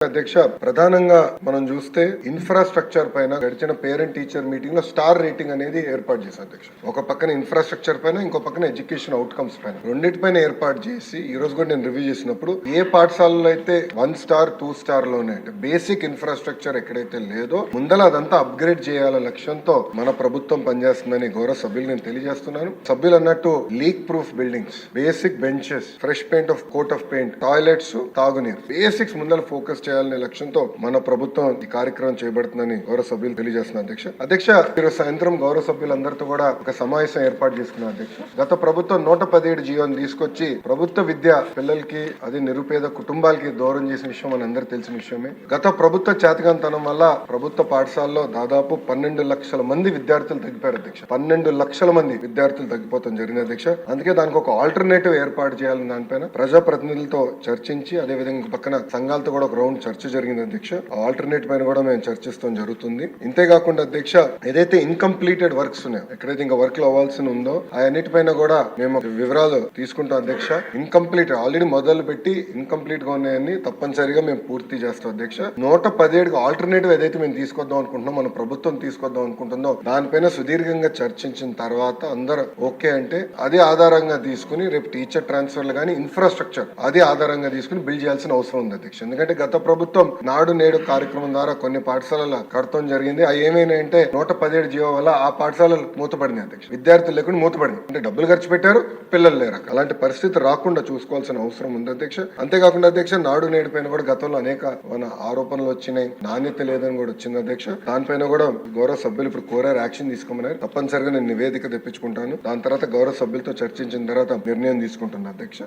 అధ్యక్ష, ప్రధానంగా మనం చూస్తే ఇన్ఫ్రాస్ట్రక్చర్ పైన గడిచిన పేరెంట్ టీచర్ మీటింగ్ లో స్టార్ రేటింగ్ అనేది ఏర్పాటు చేశారు అధ్యక్ష. ఒక పక్కన ఇన్ఫ్రాస్ట్రక్చర్ పైన, ఇంకో పక్కన ఎడ్యుకేషన్ అవుట్కమ్స్ పైన, రెండింటిపైన ఏర్పాటు చేసి ఈ రోజు కూడా నేను రివ్యూ చేసినప్పుడు ఏ పాఠశాలలో అయితే 1 స్టార్ 2 స్టార్ లోనే అంటే బేసిక్ ఇన్ఫ్రాస్ట్రక్చర్ ఎక్కడైతే లేదో ముందల అదంతా అప్గ్రేడ్ చేయాల లక్ష్యంతో మన ప్రభుత్వం పనిచేస్తుందని గౌరవ సభ్యులు నేను తెలియజేస్తున్నాను. సభ్యులు అన్నట్టు leak proof buildings, basic benches, fresh paint of coat of paint, toilets, తాగునీరు, బేసిక్స్ ముందర ఫోకస్ చేయాలనే లక్ష్యంతో మన ప్రభుత్వం ఈ కార్యక్రమం చేయబడుతుందని గౌరవ సభ్యులు తెలియజేస్తున్నారు అధ్యక్ష. ఈరోజు సాయంత్రం గౌరవ సభ్యులందరితో కూడా ఒక సమావేశం ఏర్పాటు చేసుకున్నారు అధ్యక్ష. గత ప్రభుత్వం 117 జీవోని తీసుకొచ్చి ప్రభుత్వ విద్య పిల్లలకి, అది నిరుపేద కుటుంబాలకి దూరం చేసిన విషయం మన అందరికి తెలిసిన విషయమే. గత ప్రభుత్వ చేతకంతనం వల్ల ప్రభుత్వ పాఠశాలలో దాదాపు 12 లక్షల మంది విద్యార్థులు తగ్గిపోయారు అధ్యక్ష. 12 లక్షల మంది విద్యార్థులు తగ్గిపోతాం జరిగింది అధ్యక్ష. అందుకే దానికి ఒక ఆల్టర్నేటివ్ ఏర్పాటు చేయాలని దానిపైన ప్రజాప్రతినిధులతో చర్చించి, అదే విధంగా పక్కన సంఘాలతో కూడా ఒక రౌండ్ చర్చ జరిగింది అధ్యక్ష. ఆల్టర్నేట్ పైన కూడా మేము చర్చిస్తాం జరుగుతుంది. ఇంతేకాకుండా అధ్యక్ష, ఏదైతే ఇన్కంప్లీటెడ్ వర్క్స్ ఉన్నాయో, ఎక్కడైతే ఇంకా వర్క్ లో అవ్వాల్సి ఉందో అన్నిటిపైన కూడా మేము వివరాలు తీసుకుంటాం అధ్యక్ష. ఇన్కంప్లీట్ ఆల్రెడీ మొదలు పెట్టి ఇన్కంప్లీట్ గా ఉన్నాయని తప్పనిసరిగా మేము పూర్తి చేస్తాం అధ్యక్ష. 117 ఆల్టర్నేటివ్ ఏదైతే మేము తీసుకొద్దాం అనుకుంటున్నాం, మన ప్రభుత్వం తీసుకొద్దాం అనుకుంటుందో దానిపైన సుదీర్ఘంగా చర్చించిన తర్వాత అందరూ ఓకే అంటే అది ఆధారంగా తీసుకుని రేపు టీచర్ ట్రాన్స్ఫర్లు కానీ ఇన్ఫ్రాస్ట్రక్చర్ అది ఆధారంగా తీసుకుని బిల్డ్ చేయాల్సిన అవసరం ఉంది అధ్యక్ష. ఎందుకంటే గత ప్రభుత్వం నాడు నేడు కార్యక్రమం ద్వారా కొన్ని పాఠశాలల కడతం జరిగింది. అవి ఏమైనాయంటే 117 జీవో వల్ల ఆ పాఠశాలలు మూతపడింది అధ్యక్ష. విద్యార్థులు లేకుండా మూతపడింది. అంటే డబ్బులు ఖర్చు పెట్టారు, పిల్లలు లేరు. అలాంటి పరిస్థితి రాకుండా చూసుకోవాల్సిన అవసరం ఉంది అధ్యక్ష. అంతేకాకుండా అధ్యక్ష, నాడు నేడు పైన కూడా గతంలో అనేక మన ఆరోపణలు వచ్చినాయి, నాణ్యత లేదని కూడా వచ్చింది అధ్యక్ష. దానిపైన కూడా గౌరవ సభ్యులు ఇప్పుడు కోరారు, యాక్షన్ తీసుకోమన్నారు. తప్పనిసరిగా నేను నివేదిక తెప్పించుకుంటాను. దాని తర్వాత గౌరవ సభ్యులతో చర్చించిన తర్వాత నిర్ణయం తీసుకుంటున్నాను అధ్యక్ష.